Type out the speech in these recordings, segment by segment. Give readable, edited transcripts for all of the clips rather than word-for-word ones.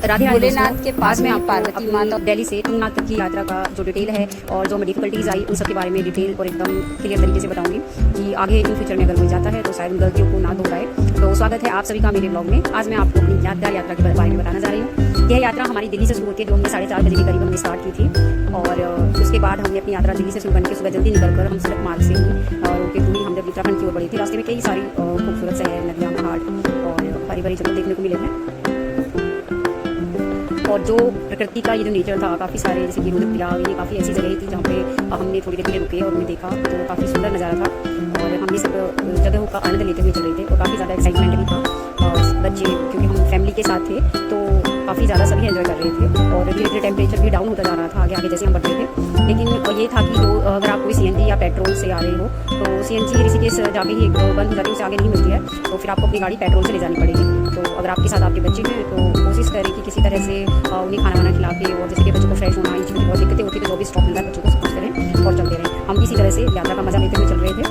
राधे भोलेनाथ के पास में आप पार्वती माता। दिल्ली से तुंगनाथ तक की यात्रा का जो डिटेल है और जो हमें डिफिकल्टीज आई उन सब के बारे में डिटेल और एकदम क्लियर तरीके से बताऊंगी कि आगे इन फ्यूचर में अगर कोई जाता है तो शायद उन गलतियों को ना दोहराए। तो स्वागत है आप सभी का मेरे ब्लॉग में। आज मैं आपको अपनी यादगार यात्रा के बारे में बताना जा रही हूँ। यह यात्रा हमारी दिल्ली से शुरू होती है, जो हमने 4:30 बजे के करीब हमने स्टार्ट की थी और उसके बाद हमने अपनी यात्रा दिल्ली से शुरू करके सुबह जल्दी निकलकर हम सड़क मार्ग से होते हुए हम जब उत्तराखंड की ओर बढ़े थे। रास्ते में कई सारी खूबसूरत शहर, नदियाँ, पहाड़ और हरी भरी जगह देखने को मिले थे और जो प्रकृति का ये जो नेचर था, काफ़ी सारे जैसे कि रुद्रप्रयाग, ये काफ़ी ऐसी जगह थी जहाँ पे हमने थोड़ी देर के लिए रुके और उन्हें देखा तो काफ़ी सुंदर नज़ारा था और हम ये सब जगहों का आनंद लेते हुए चल रहे थे और काफ़ी ज़्यादा एक्साइटमेंट भी था। बच्चे क्योंकि हम फैमिली के साथ थे तो काफ़ी ज़्यादा सभी एंजॉय कर रहे थे और धीरे धीरे टेम्परेचर भी डाउन होता जा रहा था आगे आगे जैसे हम बढ़ रहे थे। लेकिन ये था कि जो अगर आप कोई CNG या पेट्रोल से आ रहे हो तो CNG ऋषिकेश जाके ही एक बंद हो जाती है, उससे आगे नहीं मिलती है, तो फिर आपको अपनी गाड़ी पेट्रोल से ले जानी पड़ेगी। तो अगर आपके साथ आपके बच्चे हैं तो कोशिश करें कि किसी तरह से उन्हें खाना वाना खिला के और जैसे कि बच्चों को फ्रेश होना, इन चीज़ों की बहुत दिक्कतें होती है, तो जो भी स्टॉप मिलता है बच्चों को समझते रहें और चलते रहें। हम इसी तरह से यात्रा का मजा लेते हुए चल रहे थे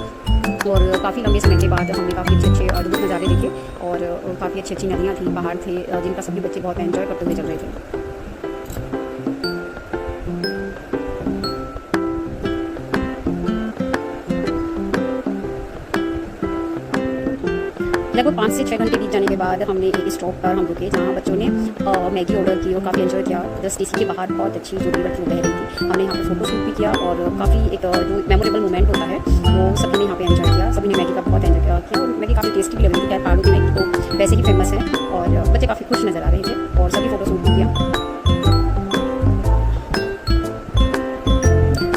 और काफ़ी लंबे समय के बाद हमने काफ़ी अच्छे अद्भुत नज़ारे देखे और काफ़ी अच्छी नदियाँ थी, पहाड़ थे जिनका सभी बच्चे बहुत एंजॉय करते हुए चल रहे थे। लगभग 5 से 6 घंटे बीत जाने के बाद हमने एक स्टॉप पर हम रुके जहाँ बच्चों ने मैगी ऑर्डर की और काफ़ी एंजॉय किया। जस्ट इसी के बाहर बहुत अच्छी जो रिवर थी वो बह रही थी। हमने यहाँ पे फोटो शूट भी किया और काफ़ी एक जो मेमोरेबल मोमेंट होता है वो सभी ने यहाँ पे एंजॉय किया। सभी ने मैगी का बहुत एंजॉय किया और मैगी काफ़ी टेस्टी भी लग रही थी। खैर पहाड़ों की मैगी तो वैसे ही फेमस है और बच्चे काफ़ी खुश नज़र आ रहे थे और सभी फोटो शूट भी किया।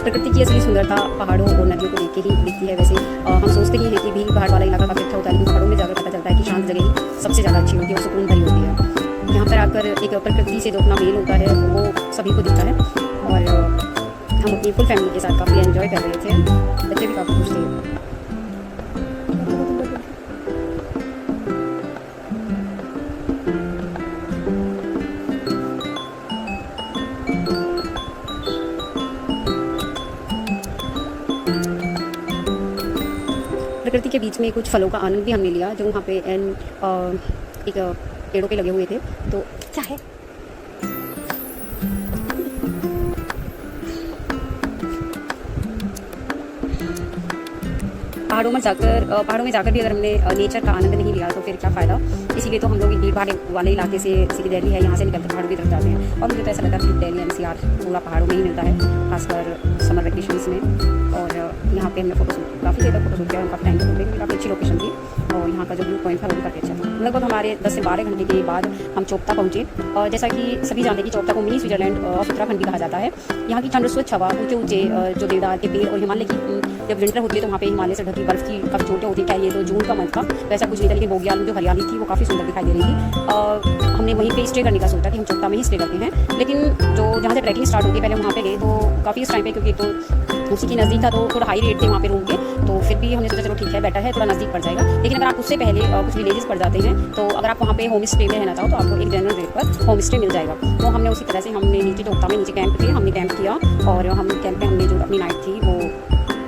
प्रकृति की असली सुंदरता पहाड़ों और नदियों को देख के ही दिखती है। वैसे हम सोचते ही हैं कि भीड़ भाड़ वाला इलाका काफ़ी अच्छा होता है, लेकिन पहाड़ों में जाकर पता चलता है कि शांत जगह ही सबसे ज़्यादा अच्छी होती है और सुकून भरी होती है। यहाँ पर आकर एक प्रकृति से जो अपना मेल होता है वो सभी को दिखता है और हम अपनी फुल फैमिली के साथ काफ़ी एंजॉय कर रहे थे। बच्चे भी काफ़ी खुश थे। प्रकृति के बीच में कुछ फलों का आनंद भी हमने लिया जो वहाँ पे एक पेड़ों पे लगे हुए थे। तो क्या है पहाड़ों में जाकर भी अगर हमने नेचर का आनंद नहीं लिया तो फिर क्या फ़ायदा। इसीलिए तो हम लोग भीड़ भाड़ वाले इलाके से जैसे कि दिल्ली है, यहाँ से निकलकर पहाड़ों की तरफ जाते हैं और मुझे तो ऐसा लगता है कि दिल्ली NCR पूरा पहाड़ों में ही मिलता है, खासकर समर वेकेशंस में। और यहाँ पे हमने काफ़ी देर तक फोटो शूट किया और काफ़ी टाइम तक रुके, काफ़ी अच्छी लोकेशन थी और यहाँ का जो व्यू पॉइंट था वो भी काफ़ी अच्छा था। लगभग हमारे 10 से 12 घंटे के बाद हम चोपता पहुँचे और जैसा कि सभी जानते हैं कि चोपता को मिनी स्विट्जरलैंड ऑफ उत्तराखंड भी कहा जाता है। यहाँ की ठंड, स्वच्छ हवा, ऊँचे ऊँचे जो देवदार के पेड़ और हिमालय की जब विंटर होती है तो वहाँ पे हिमालय से ढकी बर्फ़ की काफ़ी छोटे होती है। ये तो जून का मंथ था, वैसा कुछ नहीं था, लेकिन बोगियाल में जो हरियाली थी वो काफ़ी सुंदर दिखाई दे रही थी। हमने वहीं पे स्टे करने का सोचा कि हम चोपता में ही स्टे करते हैं, लेकिन जो जहाँ से ट्रैकिंग स्टार्ट होती है पहले वहाँ पे गए तो काफ़ी उस टाइम पे क्योंकि तो उसी की नज़दीक था तो थोड़ा हाई रेट थे वहाँ पे रूम के, तो फिर भी हमने सोचा चलो ठीक है बेटर है, थोड़ा नज़दीक पड़ जाएगा। लेकिन अगर आप उससे पहले कुछ विलेजेस पड़ जाते हैं तो अगर आप वहाँ पे होम स्टे में रहना चाहो तो आपको एक जनरल रेट पर होम स्टे मिल जाएगा। तो हमने उसी तरह से हमने नीचे चोपता में नीचे कैंप थे, हमने कैंप किया और हम कैंप में हमने जो अपनी नाइट थी वो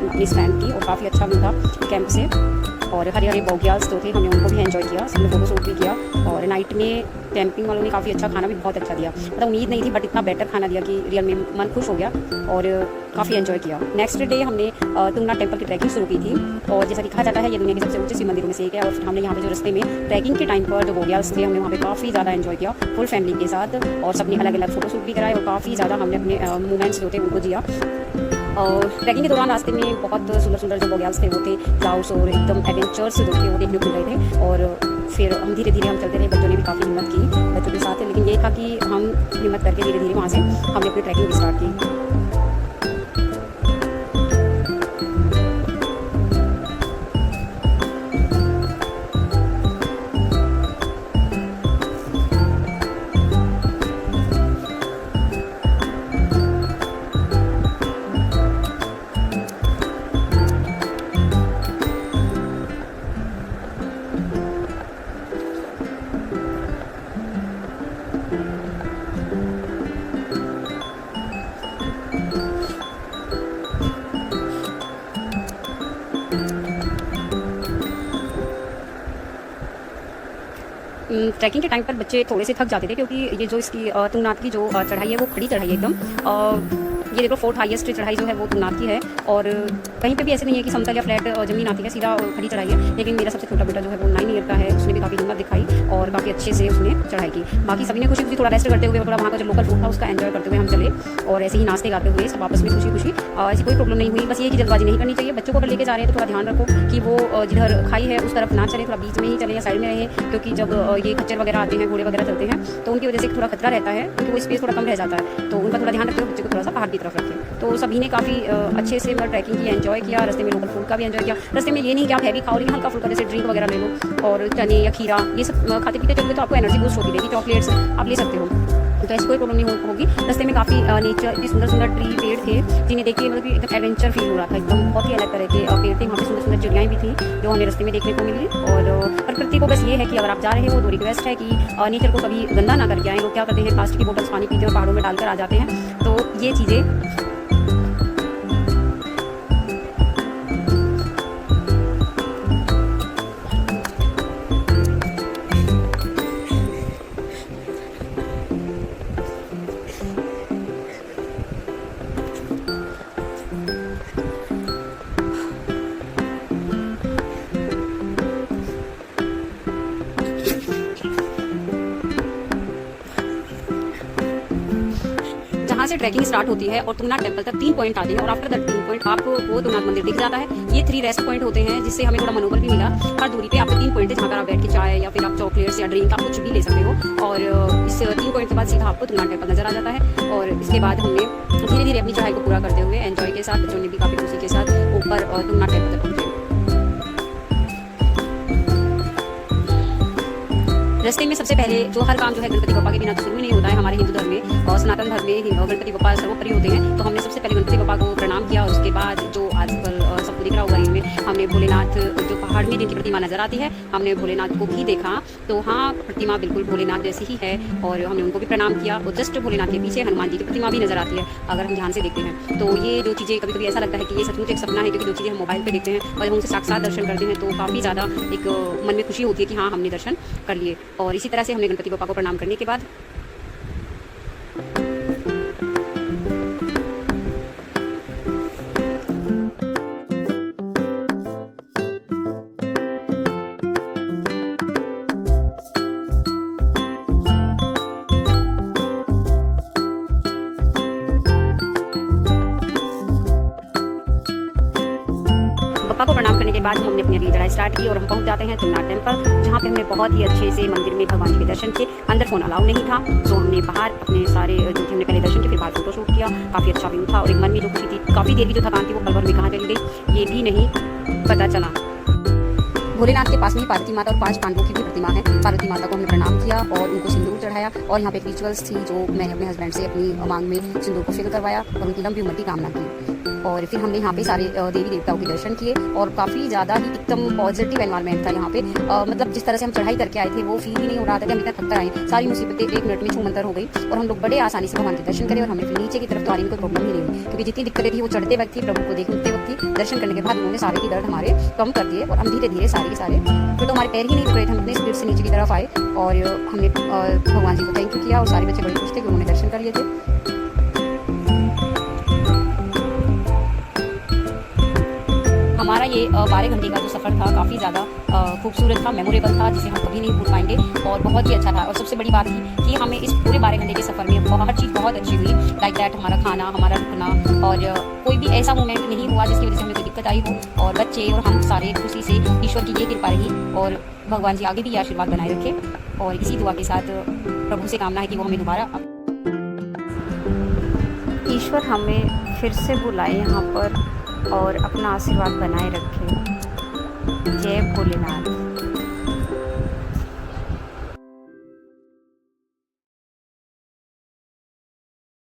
अपनी स्पेंड की और काफ़ी अच्छा भी था कैंप से। और हरे हरे बोगियाल्स जो थे हमने उनको भी एंजॉय किया, सबने फोटो शूट भी किया और नाइट में कैंपिंग वालों ने काफ़ी अच्छा खाना भी बहुत अच्छा दिया। मतलब उम्मीद नहीं थी बट इतना बेटर खाना दिया कि रियल में मन खुश हो गया और काफ़ी एंजॉय किया। नेक्स्ट डे हमने तुंगनाथ टेम्पल की ट्रैकिंग शुरू की थी और जैसा कि कहा जाता है ये दुनिया के सबसे ऊंचे शिव मंदिरों में से एक है। और फिर हमने यहाँ पे जो रास्ते में ट्रैकिंग के टाइम पर जो बोगियाल्स थे हमने वहाँ पे काफ़ी ज़्यादा एंजॉय किया फुल फैमिली के साथ और सबने अलग अलग फोटो शूट भी कराए और काफ़ी ज़्यादा हमने अपने मोमेंट्स जो थे उनको जिया। और ट्रैकिंग के दौरान रास्ते में बहुत सुंदर सुंदर जो बोगियाल्स थे वो थे, क्लाउड्स और एकदम एडवेंचर्स जो थे वो देखने को मिल रहे थे। और फिर हम धीरे धीरे हम चलते रहे, बच्चों ने भी काफ़ी हिम्मत की बच्चों के साथ, लेकिन ये था कि हम हिम्मत करके धीरे धीरे वहाँ से हमने अपनी ट्रैकिंग स्टार्ट की। ट्रैकिंग के टाइम पर बच्चे थोड़े से थक जाते थे, क्योंकि ये जो इसकी तुंगनाथ की जो चढ़ाई है वो खड़ी चढ़ाई है एकदम। ये देखो 4th हाईएस्ट चढ़ाई जो है वो तुंगनाथ की है, और कहीं पे भी ऐसे नहीं है कि समतल या फ्लैट ज़मीन आती है, सीधा खड़ी चढ़ाई है। लेकिन मेरा सबसे छोटा बेटा जो है वो 9 ईयर का है, उसने भी काफ़ी हिम्मत दिखाई और काफ़ी अच्छे से उसने चढ़ाई की। बाकी सभी ने खुशी खुशी थोड़ा रेस्ट करते हुए, थोड़ा वहाँ का जो लोकल फूड था उसका एंजॉय करते हुए हम चले, और ऐसे ही नाचते गाते हुए सब आपस में खुशी खुशी। ऐसी कोई प्रॉब्लम नहीं हुई। बस ये कि जल्दबाजी नहीं करनी चाहिए। बच्चों को अगर लेके जा रहे हैं तो थोड़ा ध्यान रखो कि वो जिधर खाई है उस तरफ ना चले, थोड़ा बीच में ही चले या साइड में रहे, क्योंकि जब ये खच्चर वगैरह आते हैं, घोड़े वगैरह चलते हैं, तो उनकी वजह से थोड़ा खतरा रहता है, क्योंकि वो स्पेस थोड़ा कम रह जाता है। तो उनका थोड़ा ध्यान रखते हुए बच्चे को थोड़ा सा पहाड़ की तरफ रखें। तो सभी ने काफ़ी अच्छे से मतलब ट्रैकिंग की, एंजॉय किया। रास्ते में लोकल फूड का भी एंजॉय किया। रास्ते में ये नहीं कि आप हैवी खाओ, लेकिन हल्का फुल्का जैसे ड्रिंक वगैरह ले लो, और चने या खीरा ये सब खाते पीते चलोगे तो आपको एनर्जी बूस्ट होती रहेगी। चॉकलेट्स आप ले सकते हो, तो ऐसी कोई प्रॉब्लम नहीं होगी। रास्ते में काफ़ी नेचर, इतनी सुंदर सुंदर ट्री पेड़ थे जिन्हें देख के मतलब कि एकदम एडवेंचर फील हो रहा था। एकदम बहुत ही अलग तरह के पेड़ थे। वहाँ पे सुंदर सुंदर चिड़ियाएँ भी थी जो हमें रास्ते में देखने को मिली। और प्रकृति को बस ये है कि अगर आप जा रहे हो तो रिक्वेस्ट है कि नेचर को कभी गंदा ना करके आए। लोग क्या करते हैं, प्लास्टिक की बोतल्स पानी पीते हैं और पहाड़ों में डालकर आ जाते हैं, तो ये चीज़ें जहाँ से ट्रैकिंग स्टार्ट होती है और तुंगनाथ टेम्पल तक 3 पॉइंट आते हैं, और आफ्टर दैट 3 पॉइंट आपको वो तुंगनाथ मंदिर दिख जाता है। ये 3 रेस्ट पॉइंट होते हैं, जिससे हमें थोड़ा मनोबल भी मिला। हर दूरी पे आपको 3 पॉइंट है जहाँ पर आप बैठ के चाय या फिर आप चॉकलेट्स या ड्रिंक आप कुछ भी ले सकते हो। और इस 3 पॉइंट के बाद सीधा आपको तुंगनाथ टेम्पल नजर आ जाता है। और इसके बाद हमने धीरे धीरे अपनी चढ़ाई को पूरा करते हुए एंजॉय के साथ, बच्चों ने भी काफ़ी खुशी के साथ ऊपर तुंगनाथ टेम्पल तक पहुँचे। रास्ते में सबसे पहले जो हर काम जो है गणपति बप्पा के बिना तो शुरू नहीं होता है। हमारे हिंदू धर्म में और सनातन धर्म में गणपति बप्पा सर्वोपरि होते हैं, तो हमने सबसे पहले गणपति बप्पा को प्रणाम किया। और उसके बाद जो आजकल सबको दिख रहा होगा रील में, हमने भोलेनाथ जो पहाड़ में जिनकी प्रतिमा नजर आती है, हमने भोलेनाथ को भी देखा। तो हाँ, प्रतिमा बिल्कुल भोलेनाथ जैसी ही है, और हमने उनको भी प्रणाम किया। और जस्ट भोलेनाथ के पीछे हनुमान जी की प्रतिमा भी नजर आती है अगर हम ध्यान से देखते हैं। तो ये जो चीज़ें कभी कभी ऐसा लगता है कि ये सचमुच एक सपना है, क्योंकि जो चीज़ें हम मोबाइल पर देखते हैं और जब उनसे साक्षात दर्शन करते हैं तो काफ़ी ज़्यादा एक मन में खुशी होती है कि हाँ, हमने दर्शन कर लिए। और इसी तरह से हमने गणपति बप्पा को प्रणाम करने के बाद बप्पा को प्रणाम करने के बाद हमने अपनी अगली चढ़ाई स्टार्ट की और हम पहुंच जाते हैं तुंगनाथ टेम्पल, जहां पे हमने बहुत ही अच्छे से मंदिर में भगवान जी के दर्शन किए। अंदर फोन अलाउ नहीं था, तो हमने बाहर अपने सारे जो हमने पहले दर्शन किए, फिर बाहर फोटो शूट किया। काफ़ी अच्छा व्यू था, और एक मन में जो खुशी थी, काफ़ी देर की जो थकान थी वो पल भर में कहाँ चली गई ये भी नहीं पता चला। भोलेनाथ के पास में ही पार्वती माता और 5 पांडवों की भी प्रतिमा है। पार्वती माता को हमने प्रणाम किया और उनको सिंदूर चढ़ाया, और यहाँ पे एक रिचुअल्स थी जो मैंने अपने हस्बैंड से अपनी मांग में सिंदूर को फिल करवाया और उनकी लंबी उम्र की कामना की। और फिर हमने यहाँ पे सारे देवी देवताओं के दर्शन किए, और काफ़ी ज़्यादा ही एकदम पॉजिटिव एनवायरनमेंट था यहाँ पे। मतलब जिस तरह से हम चढ़ाई करके आए थे वो फील ही नहीं हो रहा था कि हम इतना थक कर आए। सारी मुसीबतें 1 मिनट में छूमंतर हो गई, और हम लोग बड़े आसानी से भगवान के दर्शन करें। और हमें फिर नीचे की तरफ तो आने में कोई प्रॉब्लम ही नहीं हुई, क्योंकि जितनी दिक्कतें थी वो चढ़ते वक्त थी, प्रभु को देखते वक्त थी। दर्शन करने के बाद उन्होंने सारे की दर्द हमारे कम कर दिए, और हम धीरे धीरे सारे के सारे फिर तो हमारे पैर ही नहीं रुक रहे थे। हम इतने स्पीड से नीचे की तरफ आए, और हमने भगवान जी को थैंक यू किया, और सारे बच्चे बड़े खुश थे कि उन्होंने दर्शन कर लिए थे। हमारा ये 12 घंटे का जो सफ़र था काफ़ी ज़्यादा खूबसूरत था, मेमोरेबल था, जिसे हम कभी नहीं भूल पाएंगे, और बहुत ही अच्छा था। और सबसे बड़ी बात थी कि हमें इस पूरे 12 घंटे के सफ़र में हर चीज़ बहुत अच्छी हुई। लाइक दैट हमारा खाना, हमारा रुकना, और कोई भी ऐसा मोमेंट नहीं हुआ जिसकी वजह से हमें कोई दिक्कत आई हो। और बच्चे और हम सारे खुशी से, ईश्वर की ये कृपा रही, और भगवान जी आगे भी ये आशीर्वाद बनाए रखे। और इसी दुआ के साथ प्रभु से कामना है कि वो हमें दोबारा ईश्वर हमें फिर से बुलाए यहाँ पर और अपना आशीर्वाद बनाए रखे। जय भोलेनाथ।